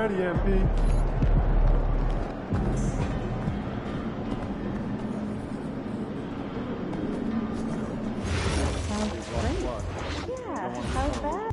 ready, MP. Yeah, how's that?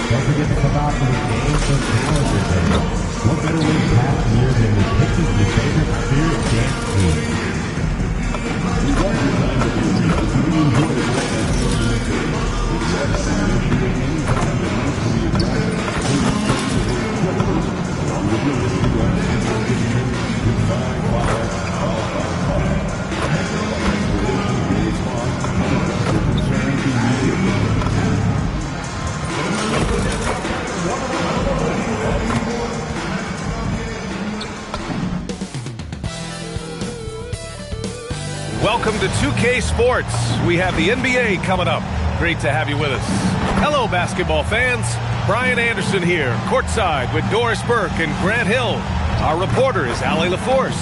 Don't forget to come out for the game for calendar day. What better way to pass the year than with pictures of your favorite spirit dance team? Welcome to 2K Sports. We have the NBA coming up. Great to have you with us. Hello, basketball fans. Brian Anderson here, courtside with Doris Burke and Grant Hill. Our reporter is Allie LaForce.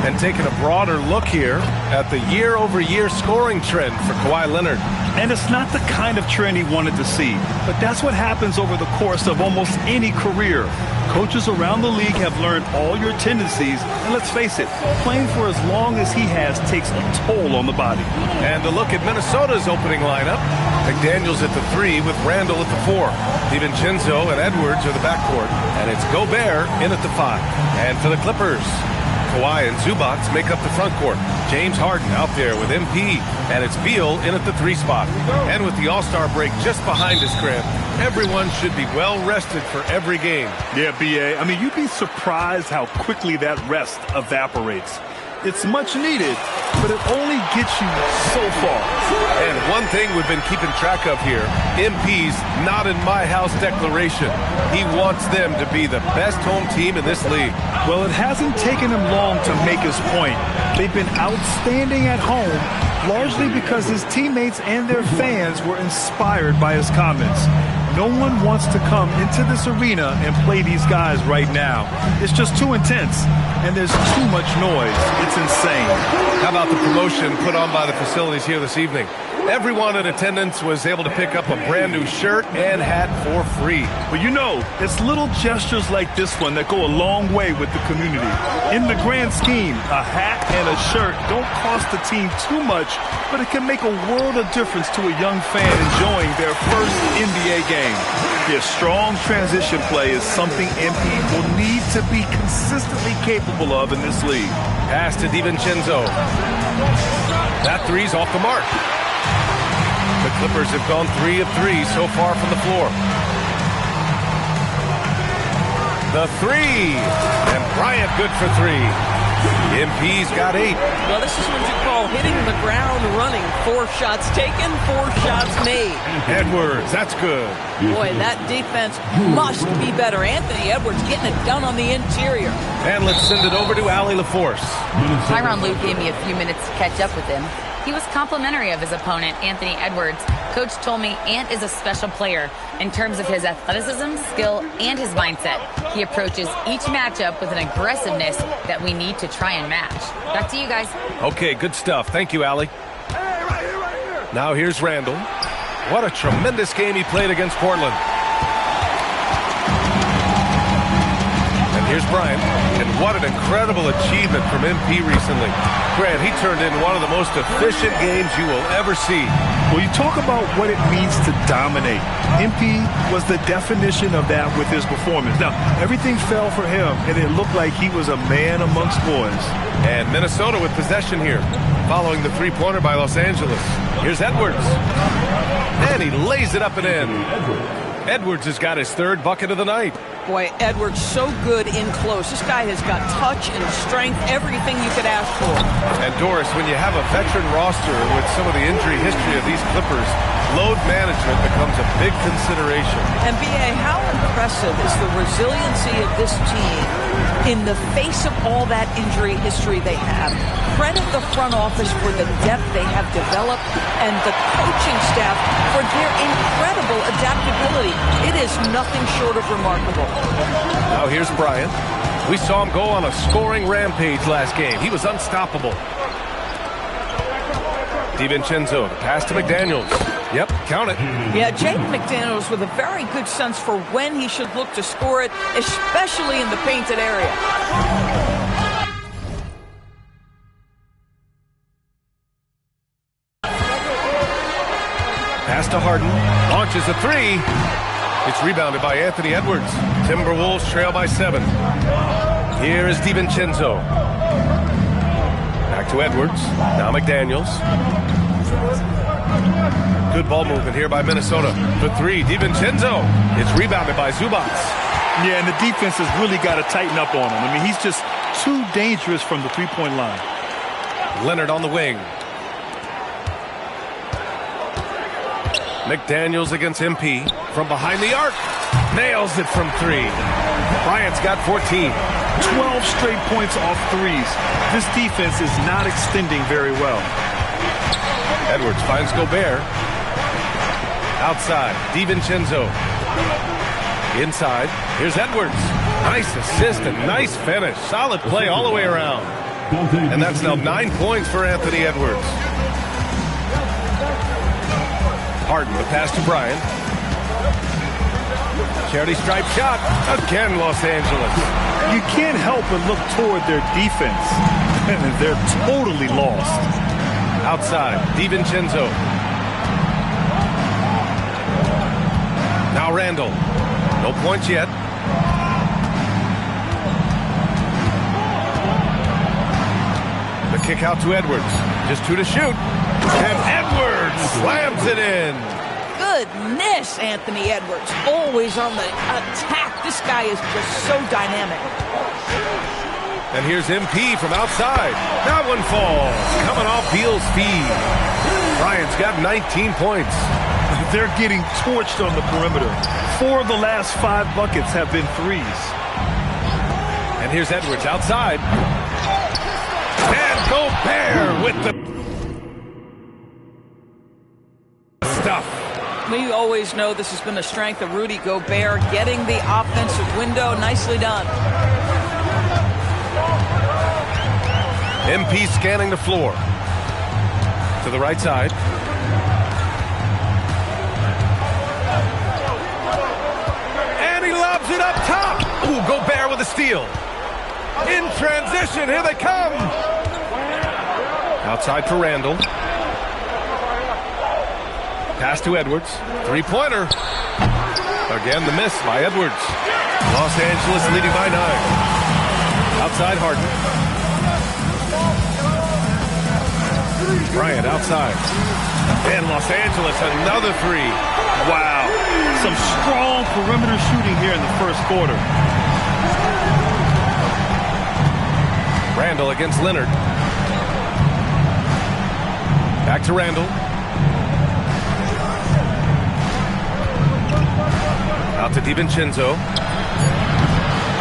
And taking a broader look here at the year-over-year scoring trend for Kawhi Leonard. And it's not the kind of trend he wanted to see, but that's what happens over the course of almost any career. Coaches around the league have learned all your tendencies, and let's face it, playing for as long as he has takes a toll on the body. And a look at Minnesota's opening lineup. McDaniels at the 3 with Randall at the 4. DiVincenzo and Edwards are the backcourt, and it's Gobert in at the 5. And for the Clippers, Kawhi and Zubac make up the front court. James Harden out there with MP, and it's Beal in at the 3 spot. And with the All-Star break just behind us, Grant, everyone should be well rested for every game. Yeah, B.A. I mean, you'd be surprised how quickly that rest evaporates. It's much needed, but it only gets you so far. And one thing we've been keeping track of here, MP's not in my house declaration. He wants them to be the best home team in this league. Well, it hasn't taken him long to make his point. They've been outstanding at home, largely because his teammates and their fans were inspired by his comments. No one wants to come into this arena and play these guys right now. It's just too intense, and there's too much noise. It's insane. How about the promotion put on by the facilities here this evening? Everyone in attendance was able to pick up a brand new shirt and hat for free. But you know, it's little gestures like this one that go a long way with the community. In the grand scheme, a hat and a shirt don't cost the team too much, but it can make a world of difference to a young fan enjoying their first NBA game. Their strong transition play is something MP will need to be consistently capable of in this league. Pass to DiVincenzo. That three's off the mark. The Clippers have gone 3 of 3 so far from the floor. The three. And Bryant good for 3. MP's got 8. Well, this is what you call hitting the ground running. 4 shots taken, 4 shots made. Edwards, that's good. Boy, that defense must be better. Anthony Edwards getting it done on the interior. And let's send it over to Allie LaForce. Tyronn Lue gave me a few minutes to catch up with him. He was complimentary of his opponent, Anthony Edwards. Coach told me Ant is a special player in terms of his athleticism, skill, and his mindset. He approaches each matchup with an aggressiveness that we need to try and match. Back to you guys. Okay, good stuff. Thank you, Allie. Now here's Randall. What a tremendous game he played against Portland. And here's Bryant. And what an incredible achievement from MP recently. Grant, he turned in one of the most efficient games you will ever see. Well, you talk about what it means to dominate. MP was the definition of that with his performance. Now, everything fell for him, and it looked like he was a man amongst boys. And Minnesota with possession here, following the three-pointer by Los Angeles. Here's Edwards. And he lays it up and in. Edwards has got his 3rd bucket of the night. Boy, Edwards so good in close. This guy has got touch and strength, everything you could ask for. And Doris, when you have a veteran roster with some of the injury history of these Clippers, load management becomes a big consideration. And B.A., how impressive is the resiliency of this team in the face of all that injury history they have. Credit the front office for the depth they have developed and the coaching staff for their incredible adaptability. It is nothing short of remarkable. Now here's Bryant. We saw him go on a scoring rampage last game. He was unstoppable. DiVincenzo, the pass to McDaniels. Yep, count it. Yeah, Jaden McDaniels with a very good sense for when he should look to score it, especially in the painted area. Pass to Harden. Launches a 3. It's rebounded by Anthony Edwards. Timberwolves trail by 7. Here is DiVincenzo. Back to Edwards. Now McDaniels. Good ball movement here by Minnesota. The 3, DiVincenzo. It's rebounded by Zubac. Yeah, and the defense has really got to tighten up on him. I mean, he's just too dangerous from the three-point line. Leonard on the wing. McDaniels against MP. From behind the arc. Nails it from 3. Bryant's got 14. 12 straight points off threes. This defense is not extending very well. Edwards finds Gobert. Outside, DiVincenzo. Inside, here's Edwards. Nice assist and nice finish. Solid play all the way around. And that's now 9 points for Anthony Edwards. Harden, the pass to Bryant. Charity stripe shot. Again, Los Angeles. You can't help but look toward their defense. They're totally lost. Outside, DiVincenzo. Now Randall. No points yet. The kick out to Edwards. Just 2 to shoot. And Edwards slams it in. Goodness, Anthony Edwards. Always on the attack. This guy is just so dynamic. And here's MP from outside. That one falls. Coming off Beal's feed. Bryant's got 19 points. They're getting torched on the perimeter. 4 of the last 5 buckets have been threes. And here's Edwards outside. And Gobert with the stuff. We always know this has been the strength of Rudy Gobert, getting the offensive window. Nicely done. MP scanning the floor. To the right side. And he lobs it up top. Ooh, Gobert with a steal. In transition, here they come. Outside for Randall. Pass to Edwards. Three-pointer. Again, the miss by Edwards. Los Angeles leading by 9. Outside Harden. Bryant outside. And Los Angeles, another 3. Wow. Some strong perimeter shooting here in the first quarter. Randall against Leonard. Back to Randall. Out to DiVincenzo.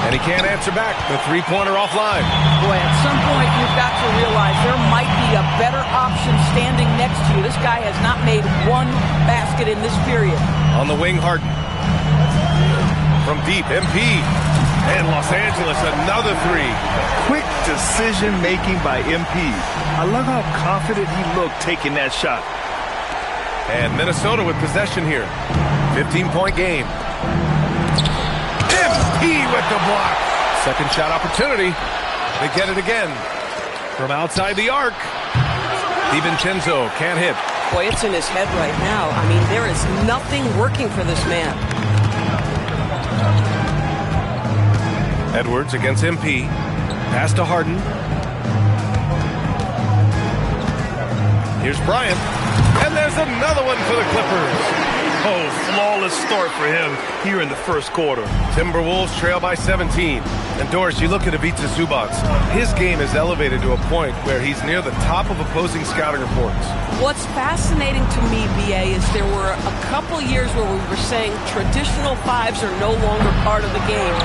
And he can't answer back. The three-pointer offline. Boy, at some point you've got to realize there might be a better option standing next to you. This guy has not made one basket in this period. On the wing, Harden. From deep, MP. And Los Angeles, another 3. Quick decision-making by MP. I love how confident he looked taking that shot. And Minnesota with possession here. 15-point game. MP with the block. Second shot opportunity. They get it again. From outside the arc. DiVincenzo can't hit. Boy, it's in his head right now. I mean, there is nothing working for this man. Edwards against MP. Pass to Harden. Here's Bryant. And there's another one for the Clippers. Oh, flawless start for him here in the first quarter. Timberwolves trail by 17. And Doris, you look at Ivica Zubac. His game is elevated to a point where he's near the top of opposing scouting reports. What's fascinating to me, BA, is there were a couple years where we were saying traditional 5s are no longer part of the game.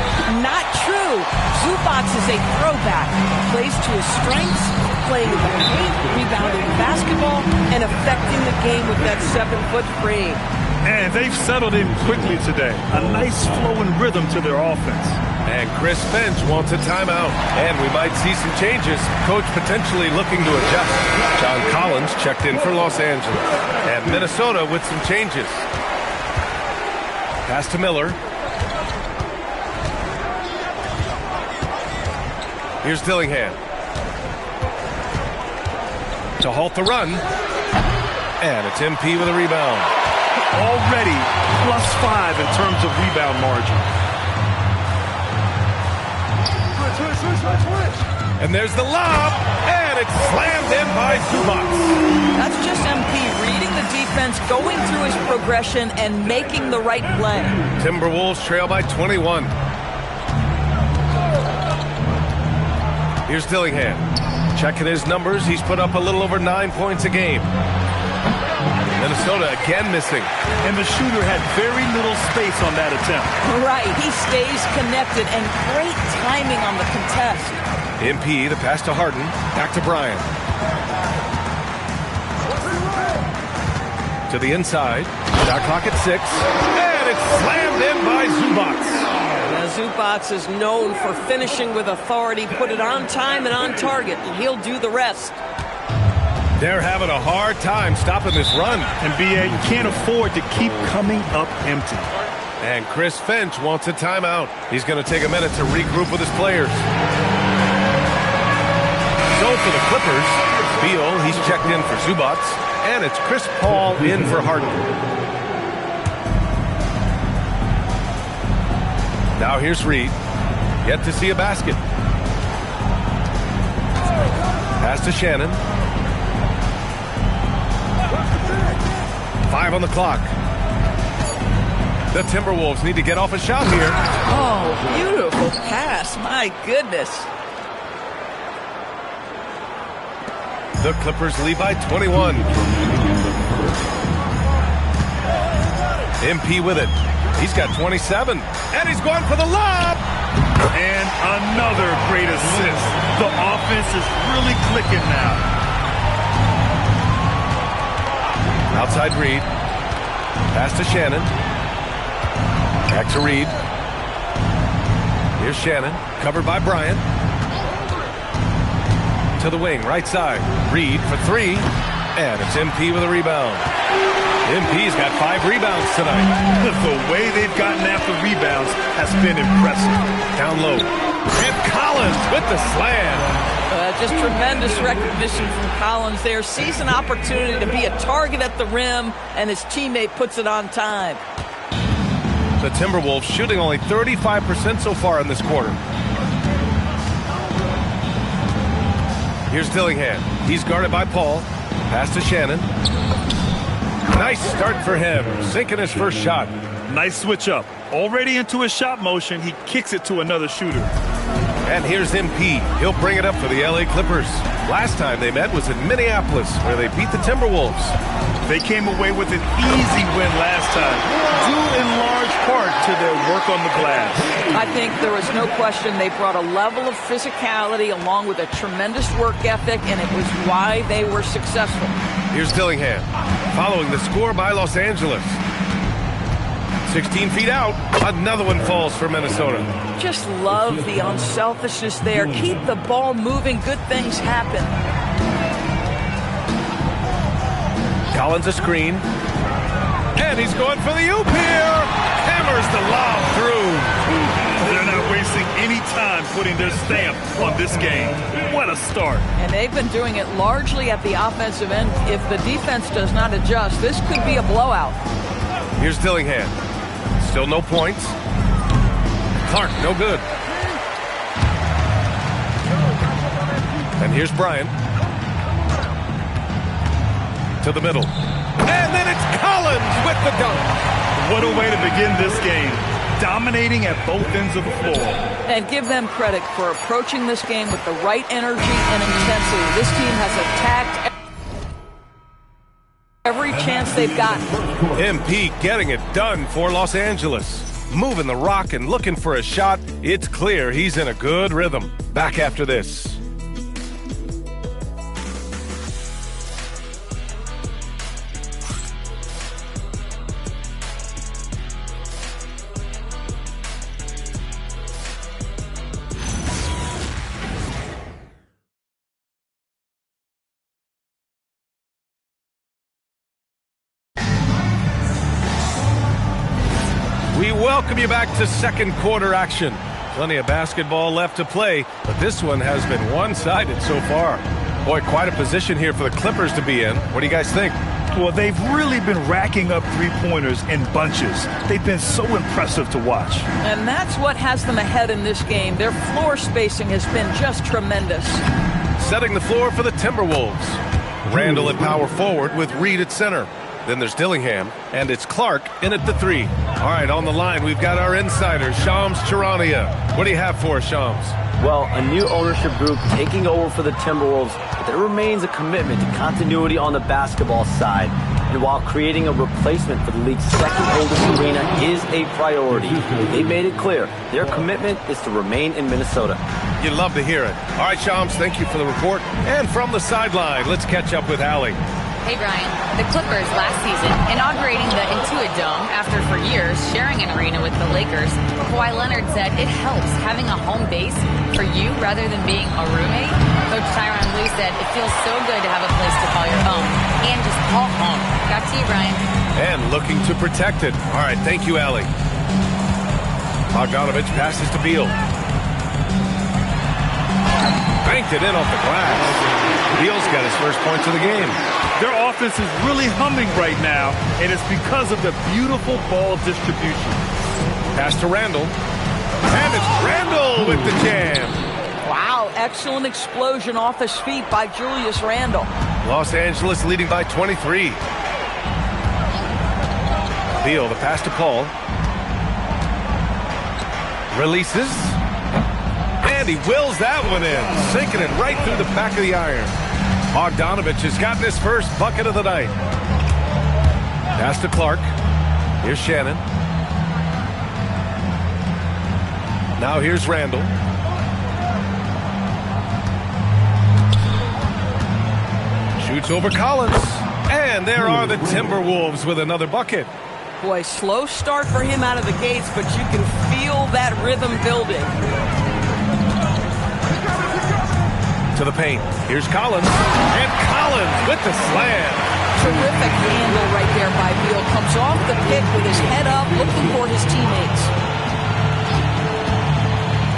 Not true. Zubac is a throwback. Plays to his strengths, playing in the paint, rebounding the basketball, and affecting the game with that 7-foot frame. And they've settled in quickly today. A nice flowing rhythm to their offense. And Chris Finch wants a timeout. And we might see some changes. Coach potentially looking to adjust. John Collins checked in for Los Angeles. And Minnesota with some changes. Pass to Miller. Here's Dillingham. To halt the run. And it's MP with a rebound. Already +5 in terms of rebound margin. And there's the lob, and it's slammed in by Zubac. That's just MP reading the defense, going through his progression, and making the right play. Timberwolves trail by 21. Here's Dillingham. Checking his numbers, he's put up a little over 9 points a game. Minnesota again missing. And the shooter had very little space on that attempt. Right, he stays connected, and great timing on the contest. MP, the pass to Harden, back to Bryant. To the inside, shot clock at 6, and it's slammed in by Zubac. Now, Zubac is known for finishing with authority, put it on time and on target, and he'll do the rest. They're having a hard time stopping this run. And BA, you can't afford to keep coming up empty. And Chris Finch wants a timeout. He's going to take a minute to regroup with his players. So for the Clippers, Beal, he's checked in for Zubac, and it's Chris Paul in for Harden. Now here's Reed. Yet to see a basket. Pass to Shannon. 5 on the clock. The Timberwolves need to get off a shot here. Oh, beautiful pass. My goodness. The Clippers lead by 21. MP with it. He's got 27. And he's going for the lob. And another great assist. The offense is really clicking now. Outside Reed. Pass to Shannon. Back to Reed. Here's Shannon. Covered by Bryant. To the wing, right side. Reed for three. And it's MP with a rebound. MP's got 5 rebounds tonight. The way they've gotten after rebounds has been impressive. Down low. And Collins with the slam. Just tremendous recognition from Collins there. Sees an opportunity to be a target at the rim, and his teammate puts it on time. The Timberwolves shooting only 35% so far in this quarter. Here's Dillingham. He's guarded by Paul. Pass to Shannon. Nice start for him. Sinking his first shot. Nice switch up. Already into his shot motion, he kicks it to another shooter. And here's MP. He'll bring it up for the LA Clippers. Last time they met was in Minneapolis, where they beat the Timberwolves. They came away with an easy win last time, due in large part to their work on the glass. I think there was no question they brought a level of physicality along with a tremendous work ethic, and it was why they were successful. Here's Dillingham, following the score by Los Angeles. 16 feet out. Another one falls for Minnesota. Just love the unselfishness there. Keep the ball moving. Good things happen. Collins a screen. And he's going for the oop here. Hammers the lob through. They're not wasting any time putting their stamp on this game. What a start. And they've been doing it largely at the offensive end. If the defense does not adjust, this could be a blowout. Here's Dillingham. Still no points. Clark, no good. And here's Bryant. To the middle. And then it's Collins with the dunk. What a way to begin this game. Dominating at both ends of the floor. And give them credit for approaching this game with the right energy and intensity. This team has attacked every chance they've gotten. MP getting it done for Los Angeles. Moving the rock and looking for a shot. It's clear he's in a good rhythm. Back after this. We welcome you back to second quarter action. Plenty of basketball left to play, but this one has been one-sided so far. Boy, quite a position here for the Clippers to be in. What do you guys think? Well, they've really been racking up three-pointers in bunches. They've been so impressive to watch. And that's what has them ahead in this game. Their floor spacing has been just tremendous. Setting the floor for the Timberwolves. Randall at power forward with Reed at center. Then there's Dillingham, and it's Clark in at the 3. All right, on the line, we've got our insider, Shams Charania. What do you have for us, Shams? Well, a new ownership group taking over for the Timberwolves, but there remains a commitment to continuity on the basketball side. And while creating a replacement for the league's second oldest arena is a priority, they made it clear their commitment is to remain in Minnesota. You'd love to hear it. All right, Shams, thank you for the report. And from the sideline, let's catch up with Allie. Hey, Brian. The Clippers last season inaugurating the Intuit Dome after for years sharing an arena with the Lakers. Kawhi Leonard said it helps having a home base for you rather than being a roommate. Coach Tyronn Lue said it feels so good to have a place to call your own and just call home. Back to you, Brian. And looking to protect it. All right, thank you, Allie. Bogdanovich passes to Beal. Banked it in off the glass. Beal's got his first points of the game. Their offense is really humming right now, and it's because of the beautiful ball distribution. Pass to Randall. And it's Randall with the jam. Wow, excellent explosion off his feet by Julius Randle. Los Angeles leading by 23. Beal, the pass to Paul. Releases. And he wills that one in, sinking it right through the back of the iron. Bogdanovich has gotten his first bucket of the night. Pass to Clark. Here's Shannon. Now here's Randall. Shoots over Collins. And there are the Timberwolves with another bucket. Boy, slow start for him out of the gates, but you can feel that rhythm building. To the paint. Here's Collins. And Collins with the slam. Terrific handle right there by Beal. Comes off the pick with his head up, looking for his teammates.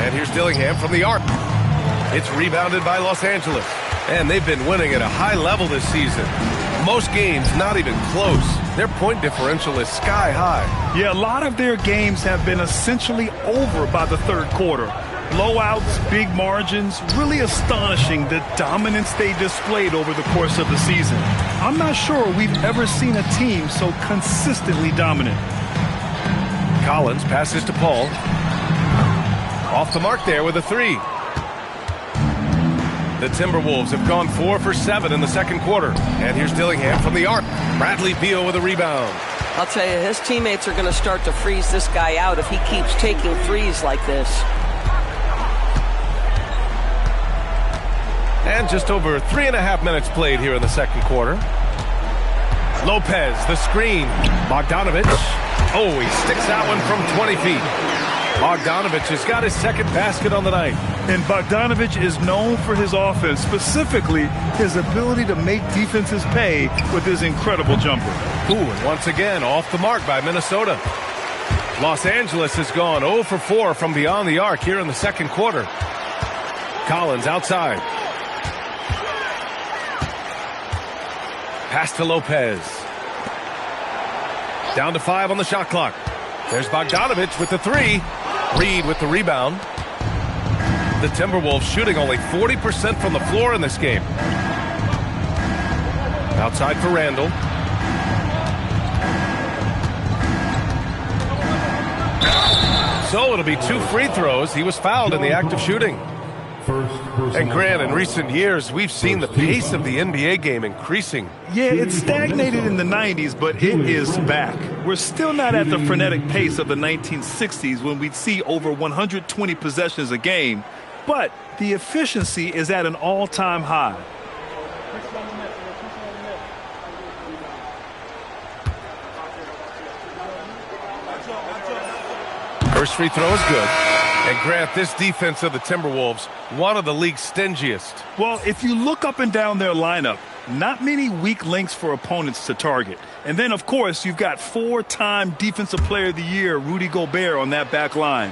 And here's Dillingham from the arc. It's rebounded by Los Angeles. And they've been winning at a high level this season. Most games not even close. Their point differential is sky high. Yeah, a lot of their games have been essentially over by the third quarter. Blowouts, big margins, really astonishing the dominance they displayed over the course of the season. I'm not sure we've ever seen a team so consistently dominant. Collins passes to Paul. Off the mark there with a three. The Timberwolves have gone 4 for 7 in the second quarter. And here's Dillingham from the arc. Bradley Beal with a rebound. I'll tell you, his teammates are going to start to freeze this guy out if he keeps taking threes like this. And just over 3.5 minutes played here in the second quarter. Lopez, the screen. Bogdanovich. Oh, he sticks that one from 20 feet. Bogdanovich has got his second basket on the night. And Bogdanovich is known for his offense, specifically his ability to make defenses pay with his incredible jumper. Ooh, and once again, off the mark by Minnesota. Los Angeles has gone 0 for 4 from beyond the arc here in the second quarter. Collins outside. Pass to Lopez. Down to 5 on the shot clock. There's Bogdanovich with the three. Reed with the rebound. The Timberwolves shooting only 40% from the floor in this game. Outside for Randall. So it'll be 2 free throws. He was fouled in the act of shooting. And Grant, in recent years, we've seen the pace of the NBA game increasing. Yeah, it stagnated in the 90s, but it is back. We're still not at the frenetic pace of the 1960s when we'd see over 120 possessions a game, but the efficiency is at an all-time high. First free throw is good. And Grant, this defense of the Timberwolves, one of the league's stingiest. Well, if you look up and down their lineup, not many weak links for opponents to target. And then, of course, you've got 4-time Defensive Player of the Year, Rudy Gobert, on that back line.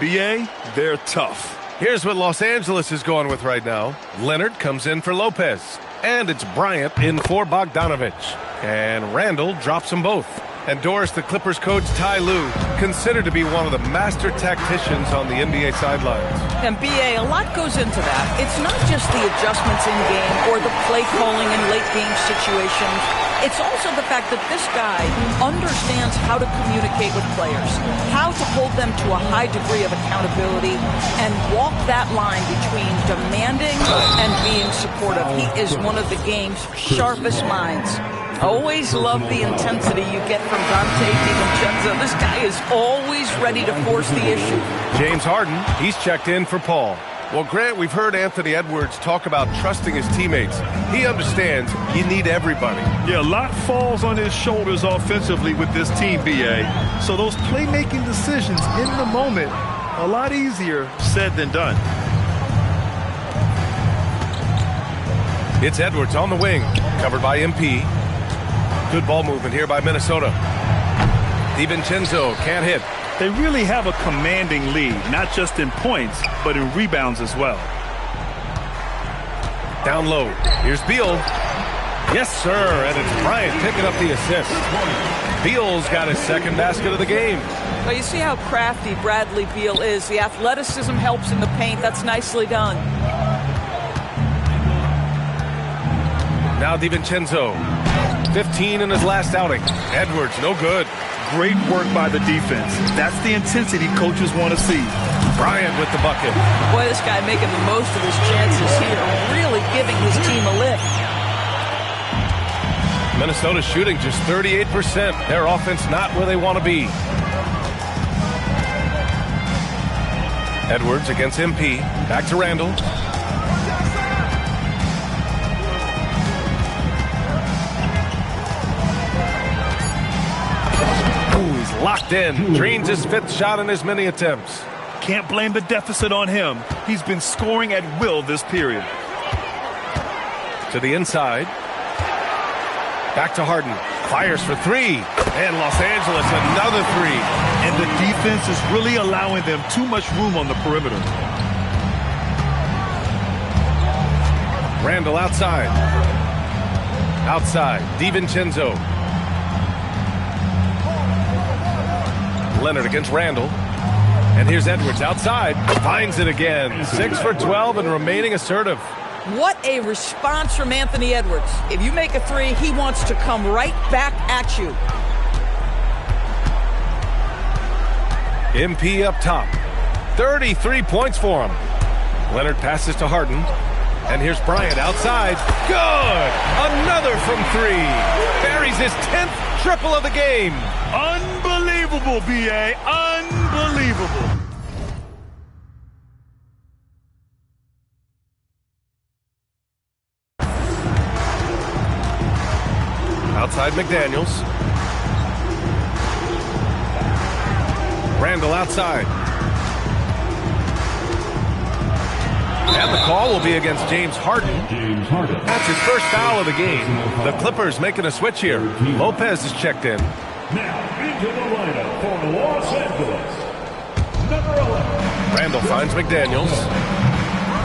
BA, they're tough. Here's what Los Angeles is going with right now. Leonard comes in for Lopez. And it's Bryant in for Bogdanovich. And Randall drops them both. And Doris, the Clippers coach Ty Lue, considered to be one of the master tacticians on the NBA sidelines. And BA, a lot goes into that. It's not just the adjustments in game or the play calling in late game situations. It's also the fact that this guy understands how to communicate with players, how to hold them to a high degree of accountability, and walk that line between demanding and being supportive. He is one of the game's sharpest minds. Always love the intensity you get from Dante DiVincenzo. This guy is always ready to force the issue. James Harden, he's checked in for Paul. Well, Grant, we've heard Anthony Edwards talk about trusting his teammates. He understands you need everybody. Yeah, a lot falls on his shoulders offensively with this team, BA. So those playmaking decisions in the moment, a lot easier said than done. It's Edwards on the wing, covered by MP. Good ball movement here by Minnesota. DiVincenzo can't hit. They really have a commanding lead, not just in points, but in rebounds as well. Down low. Here's Beal. Yes, sir. And it's Bryant picking up the assist. Beal's got his second basket of the game. Well, you see how crafty Bradley Beal is. The athleticism helps in the paint. That's nicely done. Now DiVincenzo. 15 in his last outing. Edwards, no good. Great work by the defense. That's the intensity coaches want to see. Bryant with the bucket. Boy, this guy making the most of his chances here, really giving his team a lift. Minnesota shooting just 38%. Their offense not where they want to be. Edwards against MP. Back to Randall. Ooh, he's locked in. Drains his 5th shot in as many attempts. Can't blame the deficit on him. He's been scoring at will this period. To the inside. Back to Harden. Fires for 3. And Los Angeles another 3. And the defense is really allowing them too much room on the perimeter. Randall outside. Outside. DiVincenzo. Leonard against Randall. And here's Edwards outside. Finds it again. 6 for 12 and remaining assertive. What a response from Anthony Edwards. If you make a 3, he wants to come right back at you. MP up top. 33 points for him. Leonard passes to Harden. And here's Bryant outside. Good! Another from 3. Buries his 10th triple of the game. Unbelievable, B.A. Unbelievable. Outside McDaniels. Randall outside. And the call will be against James Harden. That's his first foul of the game. The Clippers making a switch here. Lopez is checked in. Now into the lineup for Los Angeles, number 11. Randall finds McDaniels.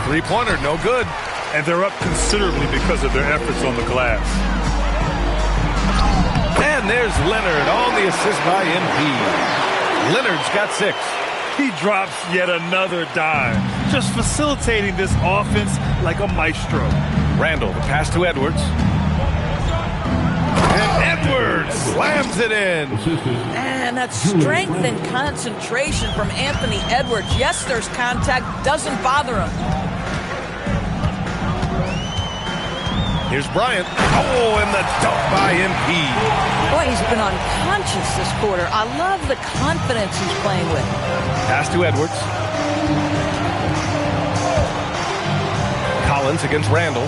3-pointer, no good. And they're up considerably because of their efforts on the glass. And there's Leonard on the assist by MP. Leonard's got 6. He drops yet another dime, just facilitating this offense like a maestro. Randall, the pass to Edwards. And Edwards slams it in. And that strength and concentration from Anthony Edwards. Yes, there's contact. Doesn't bother him. Here's Bryant. Oh, and the dunk by MP. Boy, he's been unconscious this quarter. I love the confidence he's playing with. Pass to Edwards. Collins against Randall.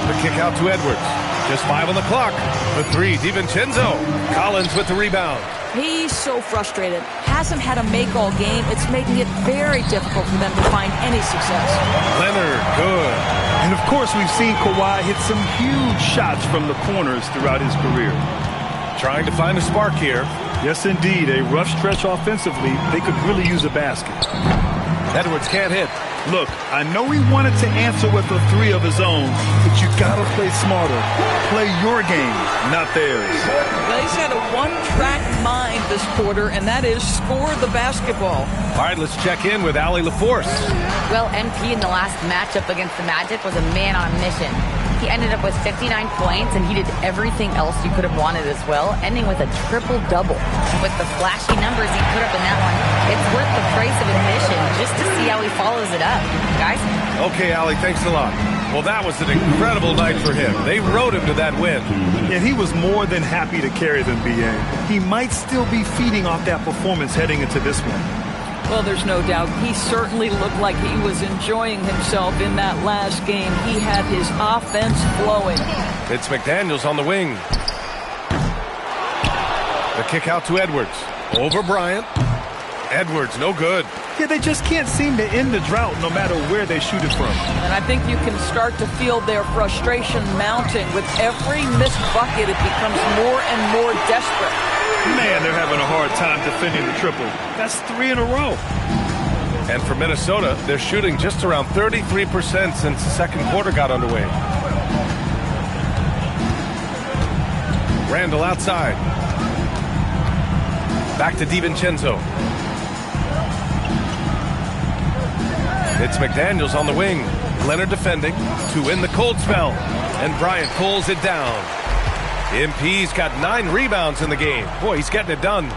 The kick out to Edwards. Just 5 on the clock. The 3, DiVincenzo. Collins with the rebound. He's so frustrated. Hasn't had a make all game. It's making it very difficult for them to find any success. Leonard, good. And of course, we've seen Kawhi hit some huge shots from the corners throughout his career. Trying to find a spark here. Yes, indeed. A rough stretch offensively. They could really use a basket. Edwards can't hit. Look, I know he wanted to answer with a 3 of his own, but you gotta play smarter. Play your game, not theirs. Well, he's had a one-track mind this quarter, and that is score the basketball. All right, let's check in with Allie LaForce. Well, MP in the last matchup against the Magic was a man on a mission. He ended up with 59 points, and he did everything else you could have wanted as well, ending with a triple-double. With the flashy numbers he put up in that one, it's worth the price of admission just to see how he follows it up. Guys? Okay, Allie, thanks a lot. Well, that was an incredible night for him. They rode him to that win. And he was more than happy to carry them, B.A. He might still be feeding off that performance heading into this one. Well, there's no doubt. He certainly looked like he was enjoying himself in that last game. He had his offense flowing. It's McDaniels on the wing. The kick out to Edwards. Over Bryant. Edwards, no good. Yeah, they just can't seem to end the drought no matter where they shoot it from. And I think you can start to feel their frustration mounting. With every missed bucket, it becomes more and more desperate. Man, they're having a hard time defending the triple. That's 3 in a row. And for Minnesota, they're shooting just around 33% since the second quarter got underway. Randall outside. Back to DiVincenzo. It's McDaniels on the wing. Leonard defending to win the cold spell. And Bryant pulls it down. MP's got 9 rebounds in the game. Boy, he's getting it done.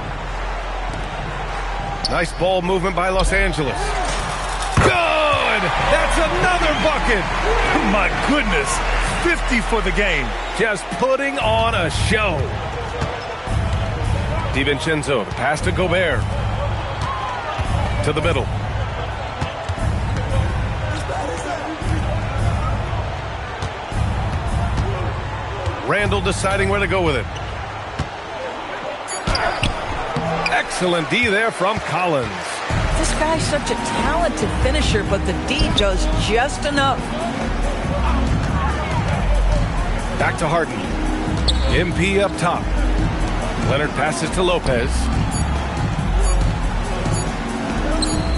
Nice ball movement by Los Angeles. Good! That's another bucket! My goodness, 50 for the game. Just putting on a show. DiVincenzo, the pass to Gobert. To the middle. Randall deciding where to go with it. Excellent D there from Collins. This guy's such a talented finisher, but the D does just enough. Back to Harden. MP up top. Leonard passes to Lopez.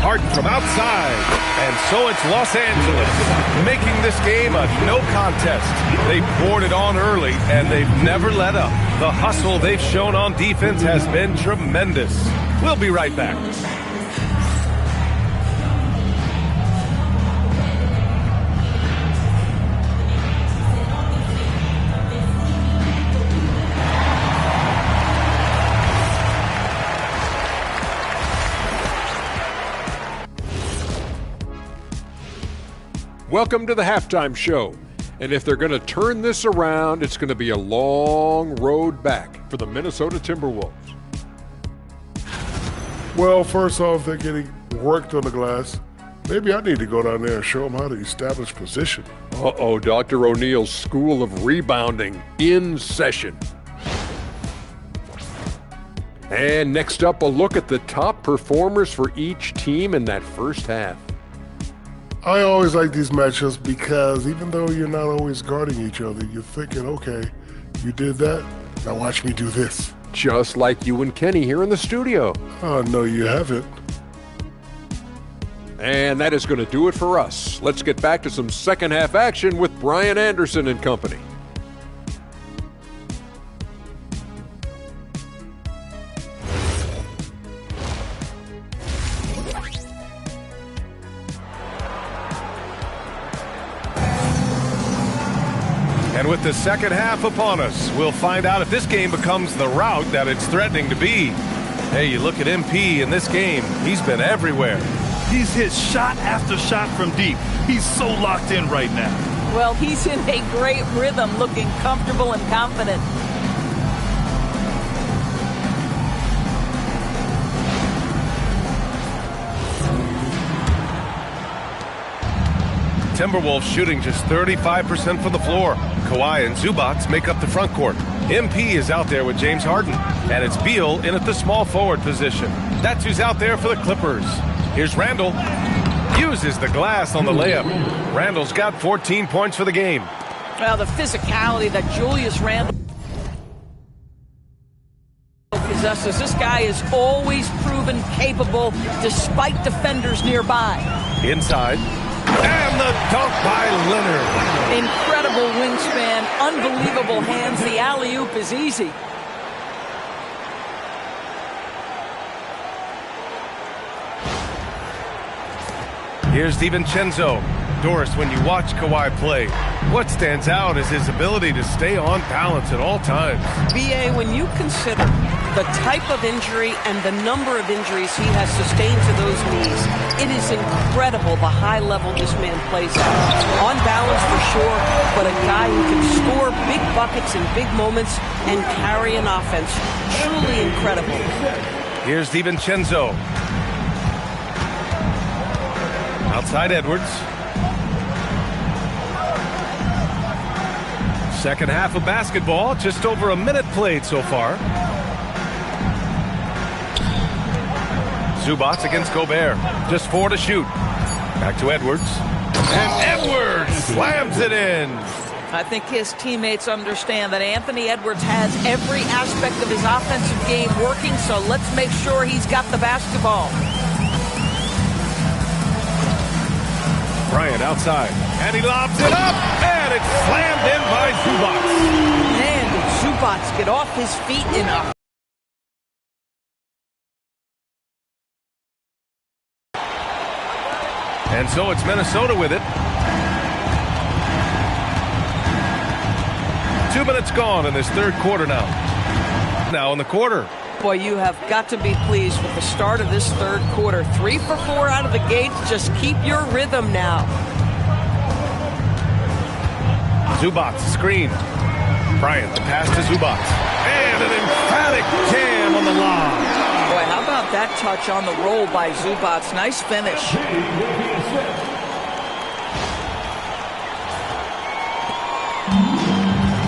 Harden from outside. And so it's Los Angeles making this game a no contest. They poured it on early, and they've never let up. The hustle they've shown on defense has been tremendous. We'll be right back. Welcome to the halftime show. And if they're going to turn this around, it's going to be a long road back for the Minnesota Timberwolves. Well, first off, they're getting worked on the glass. Maybe I need to go down there and show them how to establish position. Uh-oh, Dr. O'Neill's School of Rebounding in session. And next up, a look at the top performers for each team in that first half. I always like these matchups because even though you're not always guarding each other, you're thinking, okay, you did that, now watch me do this. Just like you and Kenny here in the studio. Oh, no, you haven't. And that is going to do it for us. Let's get back to some second half action with Brian Anderson and company. And with the second half upon us, we'll find out if this game becomes the rout that it's threatening to be. Hey, you look at MP in this game, he's been everywhere. He's hit shot after shot from deep. He's so locked in right now. Well, he's in a great rhythm, looking comfortable and confident. Timberwolves shooting just 35% from the floor. Kawhi and Zubac make up the front court. MP is out there with James Harden. And it's Beal in at the small forward position. That's who's out there for the Clippers. Here's Randall. Uses the glass on the layup. Randall's got 14 points for the game. Well, the physicality that Julius Randle possesses. This guy is always proven capable despite defenders nearby. Inside. And the dunk by Leonard. Incredible wingspan, unbelievable hands. The alley-oop is easy. Here's DiVincenzo. Doris, when you watch Kawhi play, what stands out is his ability to stay on balance at all times. BA, when you consider the type of injury and the number of injuries he has sustained to those knees, it is incredible the high level this man plays at. On balance for sure, but a guy who can score big buckets in big moments and carry an offense. Truly incredible. Here's DiVincenzo. Outside Edwards. Second half of basketball, just over a minute played so far. Zubac against Gobert. Just 4 to shoot. Back to Edwards. And Edwards slams it in. I think his teammates understand that Anthony Edwards has every aspect of his offensive game working, so let's make sure he's got the basketball. Bryant outside. And he lobs it up. And it's slammed in by Zubac. Man, did Zubac get off his feet in a... And so it's Minnesota with it. 2 minutes gone in this third quarter now. Now in the quarter. Boy, you have got to be pleased with the start of this third quarter. 3 for 4 out of the gates. Just keep your rhythm now. Zubac screen. Bryant, the pass to Zubac. And an emphatic jam on the lob. Boy, how about that touch on the roll by Zubac? Nice finish.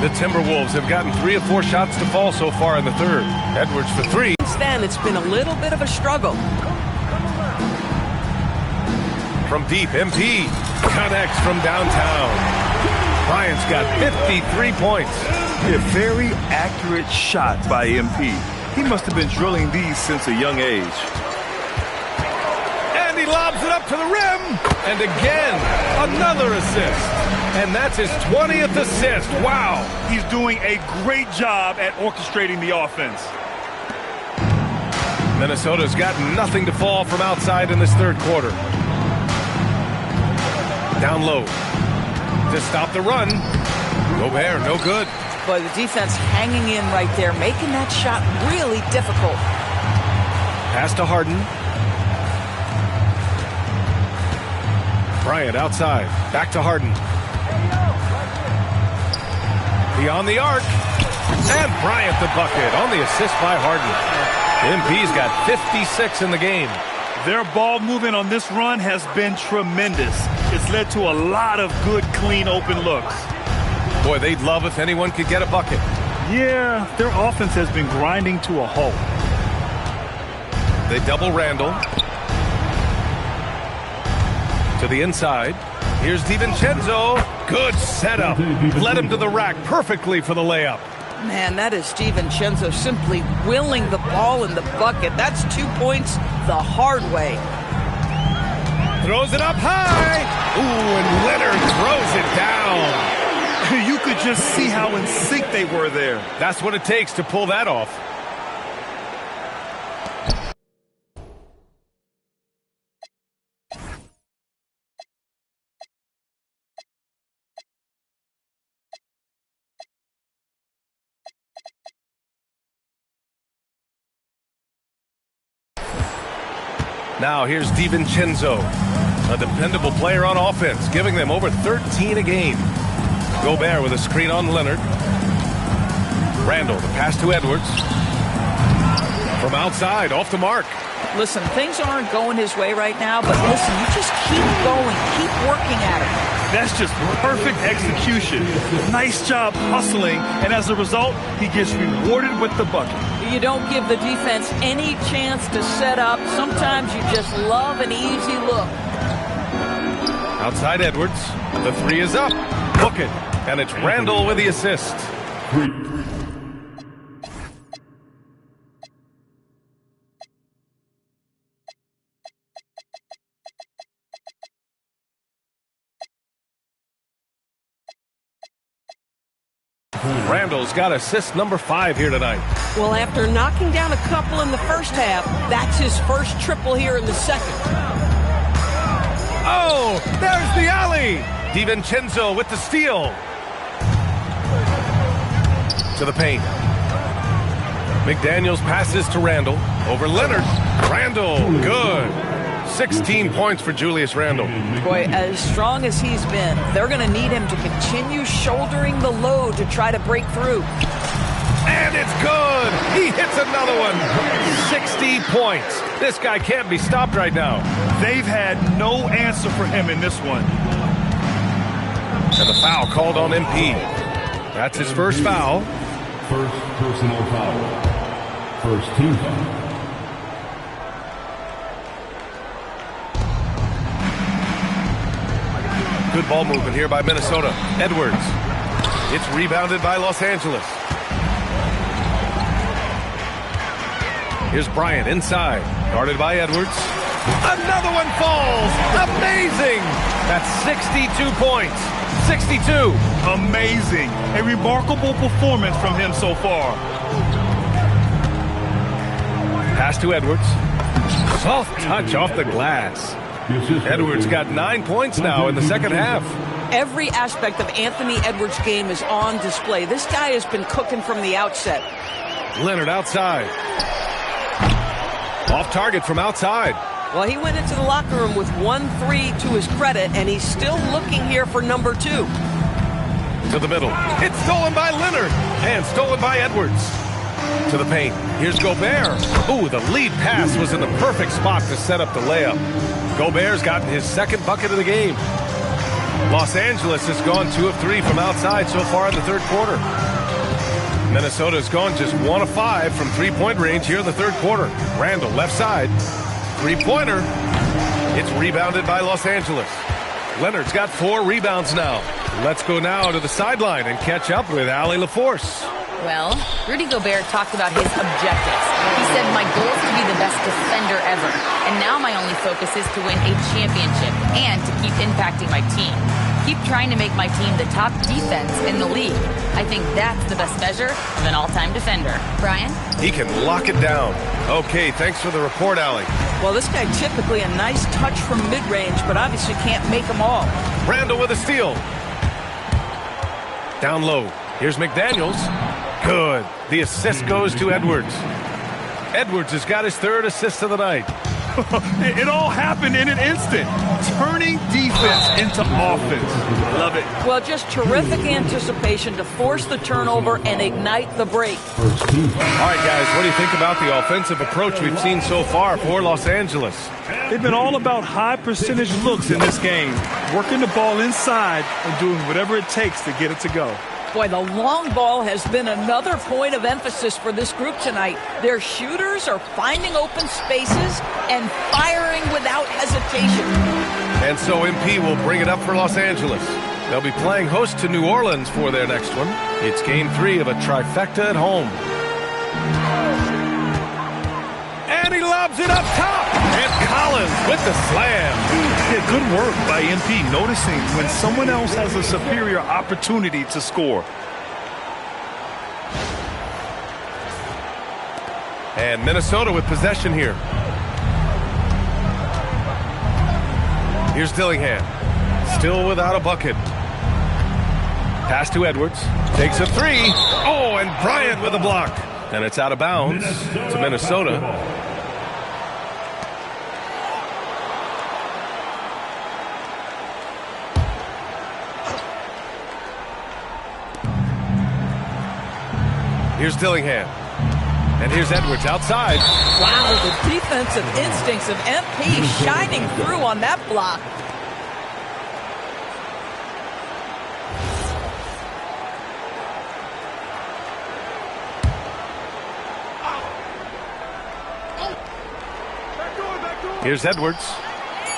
The Timberwolves have gotten 3 of 4 shots to fall so far in the third. Edwards for 3. Since then, it's been a little bit of a struggle. From deep, MP connects from downtown. Bryant's got 53 points. A very accurate shot by MP. He must have been drilling these since a young age. And he lobs it up to the rim. And again, another assist. And that's his 20th assist. Wow. He's doing a great job at orchestrating the offense. Minnesota's got nothing to fall from outside in this third quarter. Down low. To stop the run. Gobert, no good. Boy, the defense hanging in right there, making that shot really difficult. Pass to Harden. Bryant outside. Back to Harden. Beyond the arc. And Bryant the bucket on the assist by Harden. MP's got 56 in the game. Their ball movement on this run has been tremendous. It's led to a lot of good, clean, open looks. Boy, they'd love if anyone could get a bucket. Yeah, their offense has been grinding to a halt. They double Randall. To the inside. Here's DiVincenzo. Good setup. Led him to the rack perfectly for the layup. Man, that is DiVincenzo simply willing the ball in the bucket. That's 2 points the hard way. Throws it up high. Ooh, and Leonard throws it down. You could just see how in sync they were there. That's what it takes to pull that off. Now here's DiVincenzo, a dependable player on offense, giving them over 13 a game. Gobert with a screen on Leonard. Randall, the pass to Edwards. From outside, off the mark. Listen, things aren't going his way right now, but listen, you just keep going, keep working at it. That's just perfect execution. Nice job hustling, and as a result, he gets rewarded with the bucket. You don't give the defense any chance to set up. Sometimes you just love an easy look. Outside Edwards. The 3 is up. Book it. And it's Randall with the assist. Randall's got assist number 5 here tonight. Well, after knocking down a couple in the first half, that's his first triple here in the second. Oh, there's the alley. DiVincenzo with the steal. To the paint. McDaniels passes to Randall. Over Leonard. Randall, good. 16 points for Julius Randall. Boy, as strong as he's been, they're going to need him to continue shouldering the load to try to break through. And it's good. He hits another one. 60 points. This guy can't be stopped right now. They've had no answer for him in this one. And the foul called on MP. That's his first foul. First personal foul. First team foul. Good ball movement here by Minnesota. Edwards. It's rebounded by Los Angeles. Here's Bryant inside. Guarded by Edwards. Another one falls. Amazing. That's 62 points. 62. Amazing. A remarkable performance from him so far. Pass to Edwards. Soft touch off the glass. Edwards got 9 points now in the second half. Every aspect of Anthony Edwards' game is on display. This guy has been cooking from the outset. Leonard outside. Off target from outside. Well, he went into the locker room with 1-3 to his credit, and he's still looking here for number 2. To the middle. It's stolen by Leonard. And stolen by Edwards. To the paint. Here's Gobert. Ooh, the lead pass was in the perfect spot to set up the layup. Gobert's gotten his second bucket of the game. Los Angeles has gone 2 of 3 from outside so far in the third quarter. Minnesota's gone just 1 of 5 from three-point range here in the third quarter. Randall, left side. Three-pointer. It's rebounded by Los Angeles. Leonard's got 4 rebounds now. Let's go now to the sideline and catch up with Allie LaForce. Well, Rudy Gobert talked about his objectives. He said, my goal is to be the best defender ever. And now my only focus is to win a championship and to keep impacting my team. Keep trying to make my team the top defense in the league. I think that's the best measure of an all-time defender. Brian? He can lock it down. Okay, thanks for the report, Allie. Well, this guy typically a nice touch from mid-range, but obviously can't make them all. Randall with a steal. Down low. Here's McDaniels. Good. The assist goes to Edwards. Edwards has got his 3rd assist of the night. It all happened in an instant. Turning defense into offense. Love it. Well, just terrific anticipation to force the turnover and ignite the break. All right, guys, what do you think about the offensive approach we've seen so far for Los Angeles? They've been all about high percentage looks in this game, working the ball inside and doing whatever it takes to get it to go. Boy, the long ball has been another point of emphasis for this group tonight. Their shooters are finding open spaces and firing without hesitation. And so MP will bring it up for Los Angeles. They'll be playing host to New Orleans for their next one. It's game 3 of a trifecta at home. And he lobs it up top. And Collins with the slam. Yeah, good work by MP, noticing when someone else has a superior opportunity to score. And Minnesota with possession here. Here's Dillingham. Still without a bucket. Pass to Edwards. Takes a 3. Oh, and Bryant with a block. And it's out of bounds to Minnesota. Here's Dillingham. And here's Edwards outside. Wow, the defensive instincts of MP shining through on that block. Here's Edwards.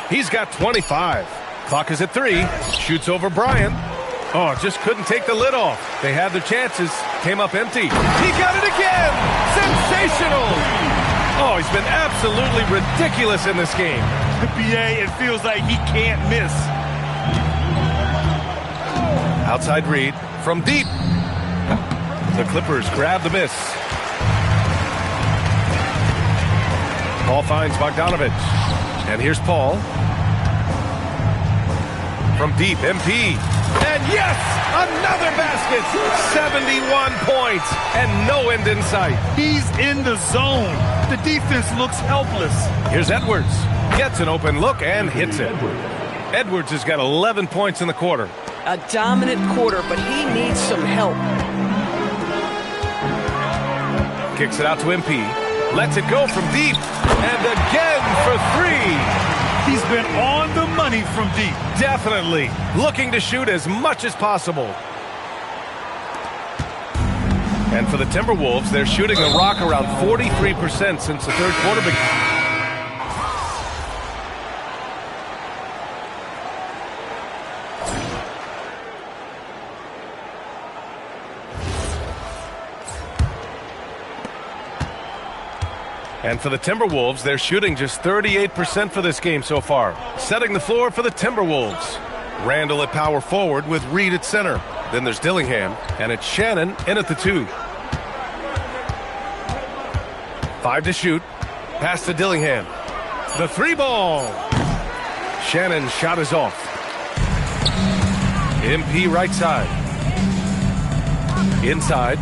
He's got 25. Clock is at 3. Shoots over Bryant. Oh, just couldn't take the lid off. They had their chances. Came up empty. He got it again! Sensational! Oh, he's been absolutely ridiculous in this game. BA, it feels like he can't miss. Outside read from deep. The Clippers grab the miss. Paul finds Bogdanovich. And here's Paul. From deep, MP. And yes, another basket. 71 points and no end in sight. He's in the zone. The defense looks helpless. Here's Edwards. Gets an open look and hits it. Edwards has got 11 points in the quarter. A dominant quarter, but he needs some help. Kicks it out to MP. Lets it go from deep. And again for 3. He's been on the money from deep. Definitely. Looking to shoot as much as possible. And for the Timberwolves, they're shooting the rock around 43% since the third quarter began. And for the Timberwolves, they're shooting just 38% for this game so far. Setting the floor for the Timberwolves. Randall at power forward with Reed at center. Then there's Dillingham, and it's Shannon in at the 2. 5 to shoot. Pass to Dillingham. The 3 ball. Shannon's shot is off. MP right side. Inside.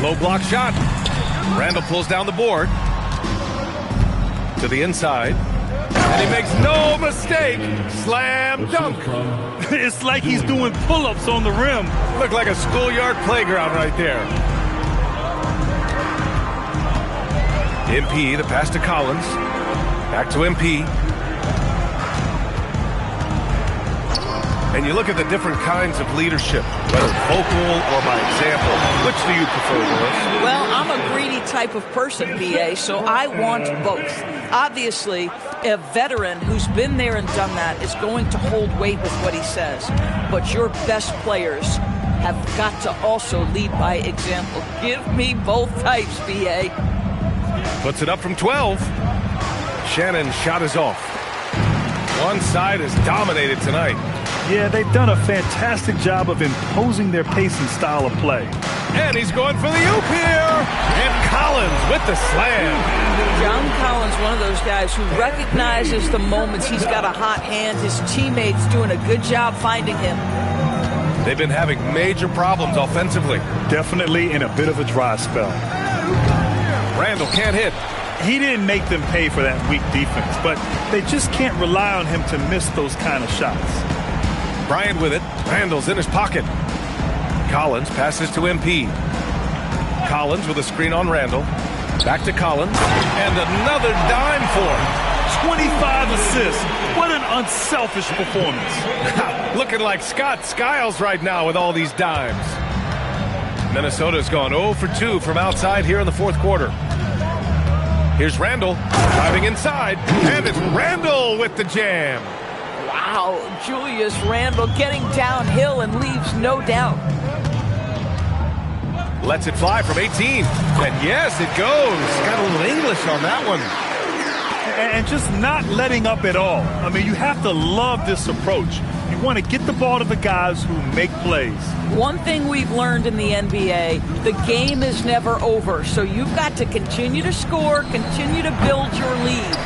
Low block shot. Randall pulls down the board. To the inside. And he makes no mistake. Slam dunk. It's like he's doing pull-ups on the rim. Looked like a schoolyard playground right there. MP, the pass to Collins. Back to MP. And you look at the different kinds of leadership, whether vocal or by example. Which do you prefer, Willis? Well, I'm a greedy type of person, BA, so I want both. Obviously, a veteran who's been there and done that is going to hold weight with what he says. But your best players have got to also lead by example. Give me both types, BA. Puts it up from 12. Shannon's shot is off. One side is dominated tonight. Yeah, they've done a fantastic job of imposing their pace and style of play. And he's going for the oop here. And Collins with the slam. John Collins, one of those guys who recognizes the moments he's got a hot hand. His teammates doing a good job finding him. They've been having major problems offensively. Definitely in a bit of a dry spell. Randall can't hit. He didn't make them pay for that weak defense, but they just can't rely on him to miss those kind of shots. Bryant with it. Randall's in his pocket. Collins passes to MP. Collins with a screen on Randall. Back to Collins. And another dime for him. 25 assists. What an unselfish performance. Looking like Scott Skiles right now with all these dimes. Minnesota's gone 0 for 2 from outside here in the fourth quarter. Here's Randall driving inside. And it's Randall with the jam. Wow, Julius Randall getting downhill and leaves no doubt. Lets it fly from 18. And yes, it goes. Got a little English on that one. And just not letting up at all. I mean, you have to love this approach. You want to get the ball to the guys who make plays. One thing we've learned in the NBA, the game is never over. So you've got to continue to score, continue to build your lead.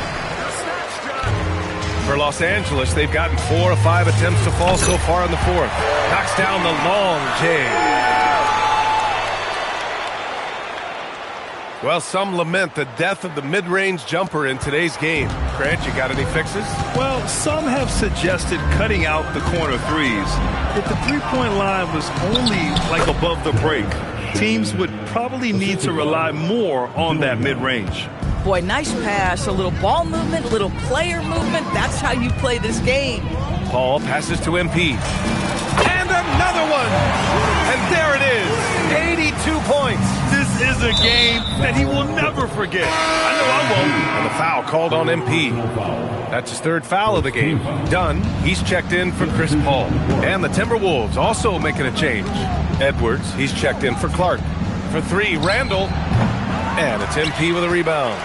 For Los Angeles, they've gotten 4 of 5 attempts to fall so far in the fourth. Knocks down the long J. Well, some lament the death of the mid-range jumper in today's game. Grant, you got any fixes? Well, some have suggested cutting out the corner threes. If the three-point line was only like above the break, teams would probably need to rely more on that mid-range. Boy, nice pass, a little ball movement, a little player movement. That's how you play this game. Paul passes to MP. And another one! And there it is, 82 points. This is a game that he will never forget. I know I won't. And the foul called on MP. That's his third foul of the game. Dunn, he's checked in for Chris Paul. And the Timberwolves also making a change. Edwards, he's checked in for Clark. For 3, Randall. And it's MP with a rebound.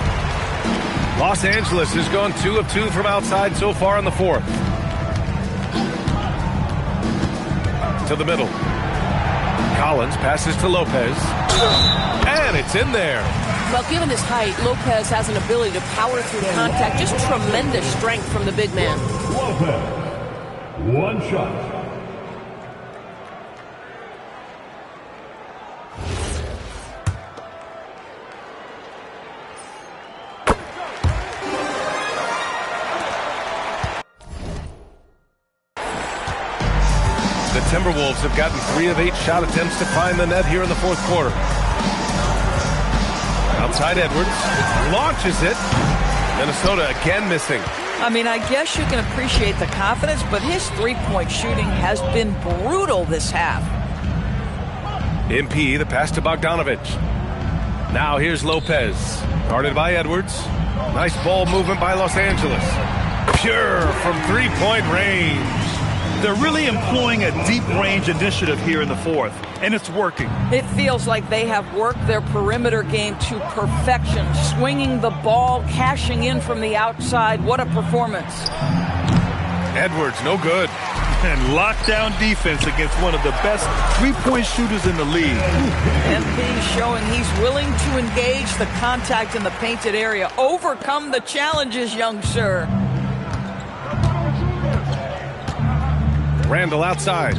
Los Angeles has gone 2 of 2 from outside so far in the fourth. To the middle. Collins passes to Lopez. And it's in there. Well, given his height, Lopez has an ability to power through contact. Just tremendous strength from the big man. Lopez, one shot. The Timberwolves have gotten 3 of 8 shot attempts to find the net here in the fourth quarter. Outside Edwards, launches it. Minnesota again missing. I mean, I guess you can appreciate the confidence, but his three-point shooting has been brutal this half. MP, the pass to Bogdanovich. Now here's Lopez, guarded by Edwards. Nice ball movement by Los Angeles. Pure from three-point range. They're really employing a deep range initiative here in the fourth, and it's working. It feels like they have worked their perimeter game to perfection, swinging the ball, cashing in from the outside. What a performance. Edwards, no good. And lockdown defense against one of the best three-point shooters in the league. MP showing he's willing to engage the contact in the painted area. Overcome the challenges, young sir. Randall outside.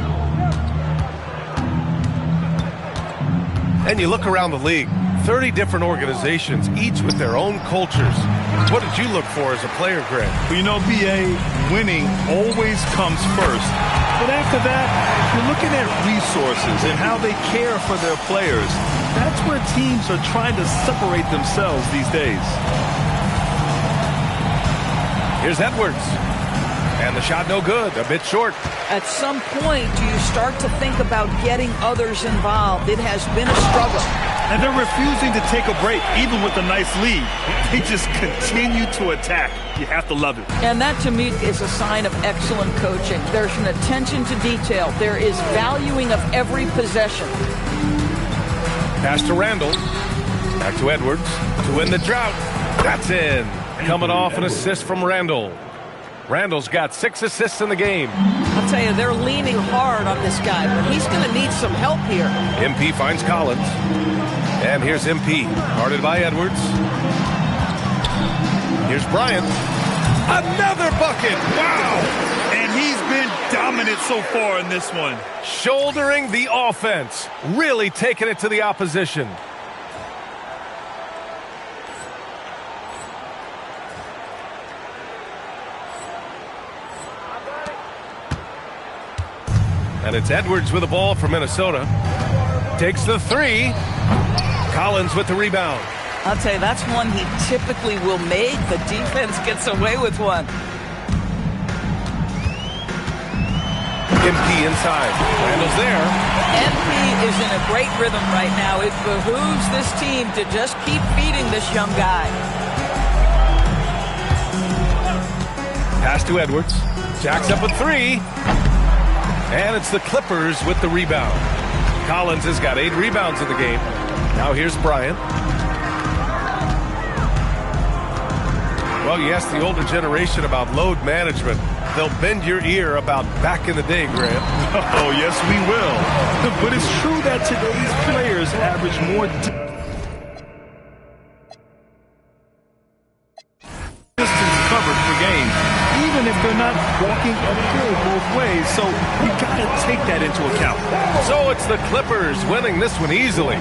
And you look around the league, 30 different organizations, each with their own cultures. What did you look for as a player, Greg? Well, you know, BA, winning always comes first. But after that, you're looking at resources and how they care for their players. That's where teams are trying to separate themselves these days. Here's Edwards. And the shot no good, a bit short. At some point, do you start to think about getting others involved? It has been a struggle. And they're refusing to take a break, even with a nice lead. They just continue to attack. You have to love it. And that, to me, is a sign of excellent coaching. There's an attention to detail. There is valuing of every possession. Pass to Randall. Back to Edwards to win the drought. That's in. Coming off an assist from Randall. Randall's got 6 assists in the game. I'll tell you, they're leaning hard on this guy, but he's going to need some help here. MP finds Collins. And here's MP, guarded by Edwards. Here's Bryant. Another bucket! Wow! And he's been dominant so far in this one. Shouldering the offense. Really taking it to the opposition. And it's Edwards with the ball for Minnesota. Takes the 3. Collins with the rebound. I'll tell you, that's one he typically will make. The defense gets away with one. MP inside. Randall's there. MP is in a great rhythm right now. It behooves this team to just keep feeding this young guy. Pass to Edwards. Jacks up a 3. And it's the Clippers with the rebound. Collins has got 8 rebounds in the game. Now here's Bryant. Well, you ask the older generation about load management. They'll bend your ear about back in the day, Grant. Oh, yes, we will. But it's true that today's players average more distance covered per game, even if they're not walking uphill both ways. So you got to take that into account. So it's the Clippers winning this one easily.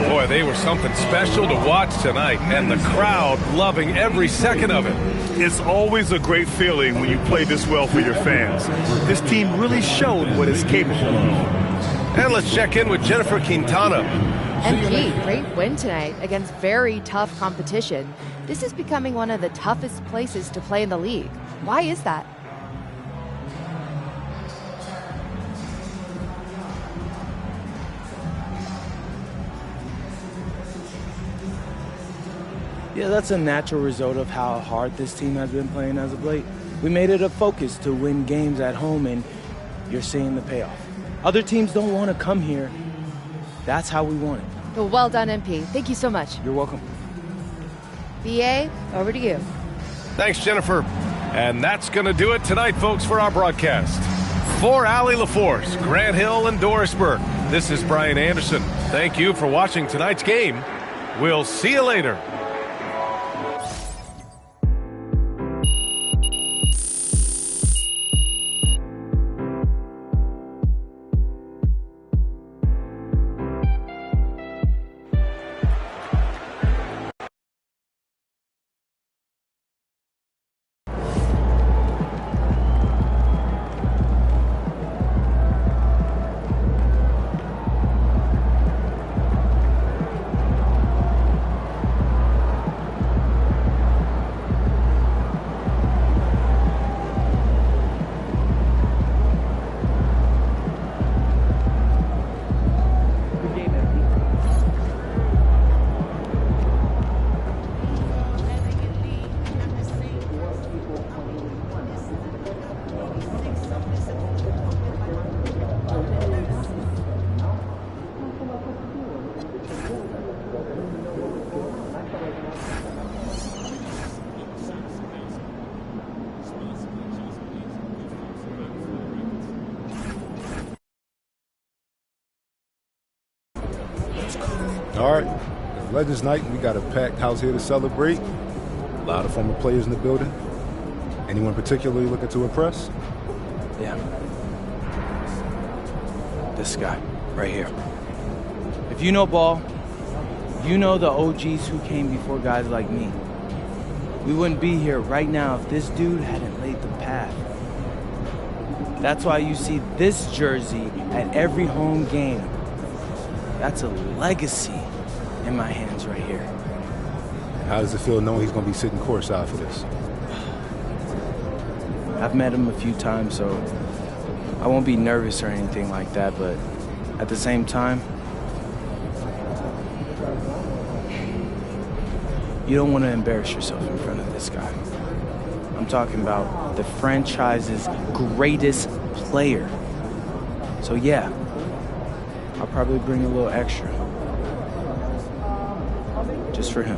Boy, they were something special to watch tonight, and the crowd loving every second of it. It's always a great feeling when you play this well for your fans. This team really showed what it's capable of. And let's check in with Jennifer Quintana. MP, great win tonight against very tough competition. This is becoming one of the toughest places to play in the league. Why is that? Yeah, that's a natural result of how hard this team has been playing as of late. We made it a focus to win games at home, and you're seeing the payoff. Other teams don't want to come here. That's how we want it. Well done, MP. Thank you so much. You're welcome. BA, over to you. Thanks, Jennifer. And that's going to do it tonight, folks, for our broadcast. For Allie LaForce, Grant Hill, and Doris Burke, this is Brian Anderson. Thank you for watching tonight's game. We'll see you later. All right, it's Legends Night. We got a packed house here to celebrate. A lot of former players in the building. Anyone particularly looking to impress? Yeah. This guy, right here. If you know ball, you know the OGs who came before guys like me. We wouldn't be here right now if this dude hadn't laid the path. That's why you see this jersey at every home game. That's a legacy in my hands right here. How does it feel knowing he's going to be sitting courtside for this? I've met him a few times, so I won't be nervous or anything like that, but at the same time, you don't want to embarrass yourself in front of this guy. I'm talking about the franchise's greatest player. So yeah, I'll probably bring a little extra. Just for him.